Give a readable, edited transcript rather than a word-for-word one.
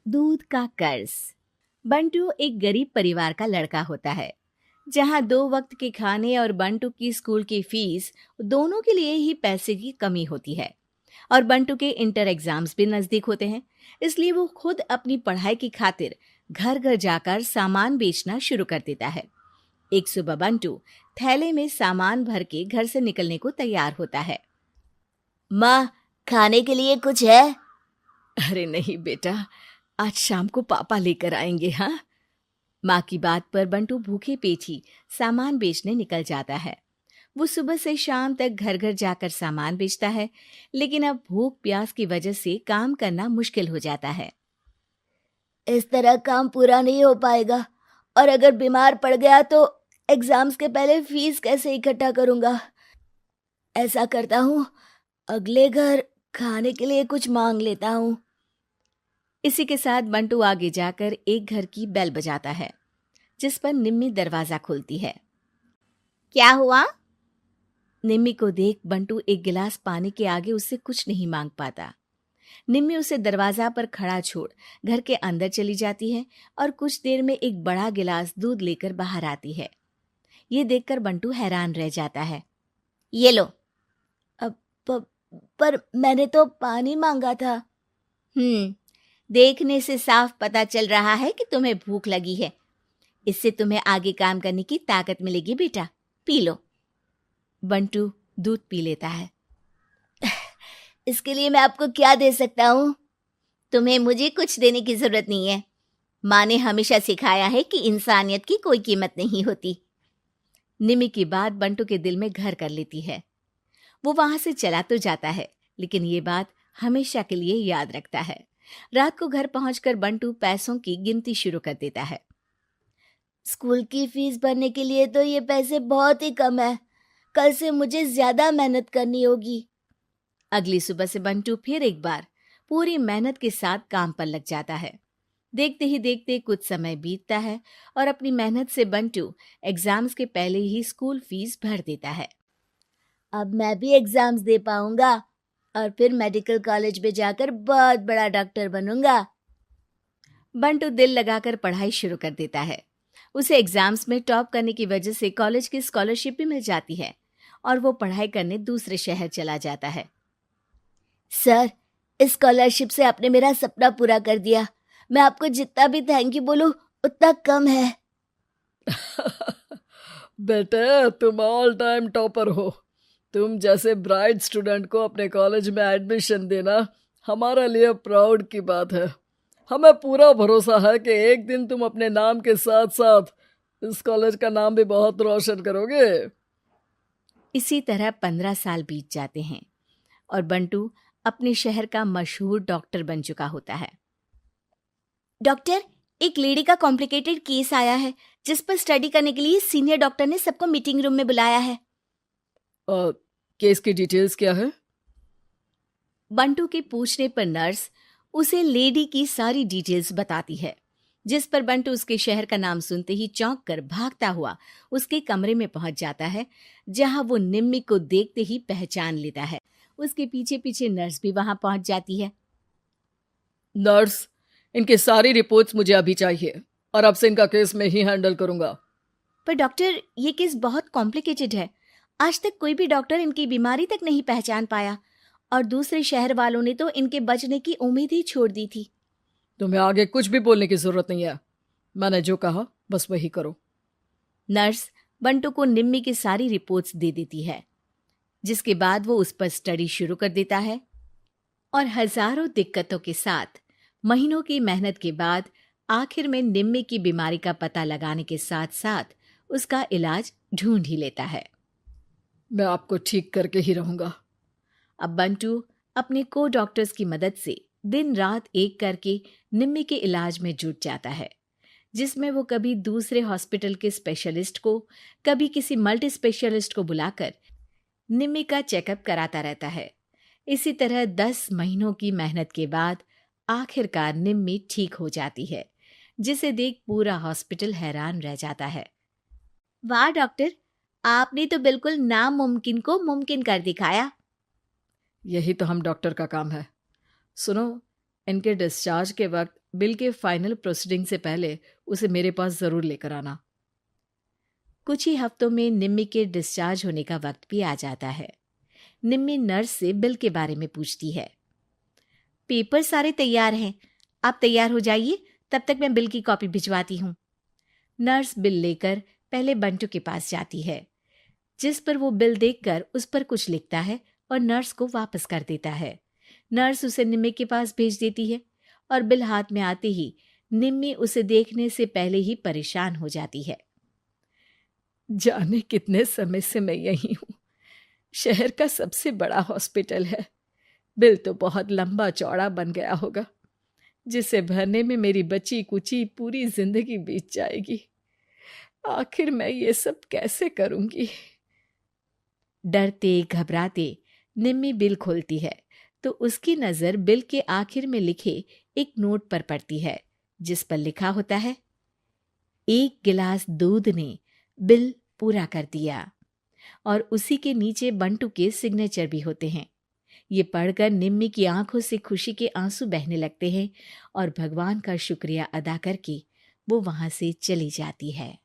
दूध का कर्ज। बंटू एक गरीब परिवार का लड़का होता है, जहां 2 वक्त के खाने और बंटू की स्कूल की फीस दोनों के लिए ही पैसे की कमी होती है। और बंटू के इंटर एग्जाम्स भी नजदीक होते हैं, इसलिए वो खुद अपनी पढ़ाई की खातिर घर घर जाकर सामान बेचना शुरू कर देता है। एक सुबह बंटू थैले में सामान भर के घर से निकलने को तैयार होता है। माँ, खाने के लिए कुछ है? अरे नहीं बेटा, आज शाम को पापा लेकर आएंगे। हाँ, माँ की बात पर बंटू भूखे पेट ही सामान बेचने निकल जाता है। वो सुबह से शाम तक घर घर जाकर सामान बेचता है, लेकिन अब भूख प्यास की वजह से काम करना मुश्किल हो जाता है। इस तरह काम पूरा नहीं हो पाएगा, और अगर बीमार पड़ गया तो एग्जाम्स के पहले फीस कैसे इकट्ठा करूंगा? ऐसा करता हूँ, अगले घर खाने के लिए कुछ मांग लेता हूँ। इसी के साथ बंटू आगे जाकर एक घर की बेल बजाता है, जिस पर निम्मी दरवाजा खोलती है। क्या हुआ? निम्मी को देख बंटू एक गिलास पानी के आगे उससे कुछ नहीं मांग पाता। निम्मी उसे दरवाजा पर खड़ा छोड़ घर के अंदर चली जाती है और कुछ देर में एक बड़ा गिलास दूध लेकर बाहर आती है। ये देखकर बंटू हैरान रह जाता है। ये लो। अब पर मैंने तो पानी मांगा था। देखने से साफ पता चल रहा है कि तुम्हें भूख लगी है। इससे तुम्हें आगे काम करने की ताकत मिलेगी बेटा, पी लो। बंटू दूध पी लेता है। इसके लिए मैं आपको क्या दे सकता हूँ? तुम्हें मुझे कुछ देने की जरूरत नहीं है। माँ ने हमेशा सिखाया है कि इंसानियत की कोई कीमत नहीं होती। निमी की बात बंटू के दिल में घर कर लेती है। वो वहां से चला तो जाता है, लेकिन ये बात हमेशा के लिए याद रखता है। रात को घर पहुंचकर बंटू पैसों की गिनती शुरू कर देता है। स्कूल की फीस भरने के लिए तो ये पैसे बहुत ही कम है। कल से मुझे ज्यादा मेहनत करनी होगी। अगली सुबह से बंटू फिर एक बार पूरी मेहनत के साथ काम पर लग जाता है। देखते ही देखते कुछ समय बीतता है और अपनी मेहनत से बंटू एग्जाम्स के पहले ही स्कूल फीस भर देता है। अब मैं भी एग्जाम्स दे पाऊंगा और फिर मेडिकल कॉलेज में जाकर बहुत बड़ा डॉक्टर बनूंगा। बंटू दिल लगाकर पढ़ाई शुरू कर देता है। उसे एग्जाम्स में टॉप करने की वजह से कॉलेज की स्कॉलरशिप भी मिल जाती है और वो पढ़ाई करने दूसरे शहर चला जाता है। सर, इस स्कॉलरशिप से आपने मेरा सपना पूरा कर दिया। मैं आपको जितना भी थैंक यू बोलूं उतना कम है। बेटे, तुम ऑल टाइम टॉपर हो। तुम जैसे ब्राइट स्टूडेंट को अपने कॉलेज में एडमिशन देना हमारे लिए प्राउड की बात है। हमें पूरा भरोसा है कि एक दिन तुम अपने नाम के साथ साथ इस कॉलेज का नाम भी बहुत रोशन करोगे। इसी तरह 15 साल बीत जाते हैं और बंटू अपने शहर का मशहूर डॉक्टर बन चुका होता है। डॉक्टर, एक लेडी का कॉम्प्लिकेटेड केस आया है, जिस पर स्टडी करने के लिए सीनियर डॉक्टर ने सबको मीटिंग रूम में बुलाया है। केस की डिटेल्स क्या है? बंटू के पूछने पर नर्स उसे लेडी की सारी डिटेल्स बताती है, जिस पर बंटू उसके शहर का नाम सुनते ही चौंक कर भागता हुआ उसके कमरे में पहुंच जाता है, जहां वो निम्मी को देखते ही पहचान लेता है। उसके पीछे पीछे नर्स भी वहां पहुंच जाती है। नर्स, इनकी सारी रिपोर्ट्स मुझे अभी चाहिए और अब से इनका केस मैं ही हैंडल करूंगा। पर डॉक्टर, ये केस बहुत कॉम्प्लिकेटेड है। आज तक कोई भी डॉक्टर इनकी बीमारी तक नहीं पहचान पाया और दूसरे शहर वालों ने तो इनके बचने की उम्मीद ही छोड़ दी थी। तुम्हें आगे कुछ भी बोलने की जरूरत नहीं है। मैंने जो कहा बस वही करो। नर्स बंटू को निम्मी की सारी रिपोर्ट्स दे देती है, जिसके बाद वो उस पर स्टडी शुरू कर देता है और हजारों दिक्कतों के साथ महीनों की मेहनत के बाद आखिर में निम्मी की बीमारी का पता लगाने के साथ साथ उसका इलाज ढूंढ ही लेता है। मैं आपको ठीक करके ही रहूंगा। अब बंटू अपने को डॉक्टर्स की मदद से दिन रात एक करके निम्मी के इलाज में जुट जाता है, जिसमें वो कभी दूसरे हॉस्पिटल के स्पेशलिस्ट को, कभी किसी मल्टी स्पेशलिस्ट को बुलाकर निम्मी का चेकअप कराता रहता है। इसी तरह 10 महीनों की मेहनत के बाद आखिरकार निम्मी ठीक हो जाती है, जिसे देख पूरा हॉस्पिटल हैरान रह जाता है। वाह डॉक्टर, आपने तो बिल्कुल नामुमकिन को मुमकिन कर दिखाया। यही तो हम डॉक्टर का काम है। सुनो, इनके डिस्चार्ज के वक्त बिल के फाइनल प्रोसीडिंग से पहले उसे मेरे पास ज़रूर लेकर आना। कुछ ही हफ्तों में निम्मी के डिस्चार्ज होने का वक्त भी आ जाता है। निम्मी नर्स से बिल के बारे में पूछती है। पेपर सारे तैयार हैं, आप तैयार हो जाइए, तब तक मैं बिल की कॉपी भिजवाती हूँ। नर्स बिल लेकर पहले बंटू के पास जाती है, जिस पर वो बिल देखकर उस पर कुछ लिखता है और नर्स को वापस कर देता है। नर्स उसे निम्मी के पास भेज देती है और बिल हाथ में आते ही निम्मी उसे देखने से पहले ही परेशान हो जाती है। जाने कितने समय से मैं यहीं हूँ। शहर का सबसे बड़ा हॉस्पिटल है। बिल तो बहुत लंबा चौड़ा बन गया होगा, जिसे भरने में मेरी बची कुची पूरी जिंदगी बीत जाएगी। आखिर मैं ये सब कैसे करूंगी? डरते घबराते निम्मी बिल खोलती है तो उसकी नज़र बिल के आखिर में लिखे एक नोट पर पड़ती है, जिस पर लिखा होता है, 1 गिलास दूध ने बिल पूरा कर दिया। और उसी के नीचे बंटू के सिग्नेचर भी होते हैं। ये पढ़कर निम्मी की आंखों से खुशी के आंसू बहने लगते हैं और भगवान का शुक्रिया अदा करके वो वहां से चली जाती है।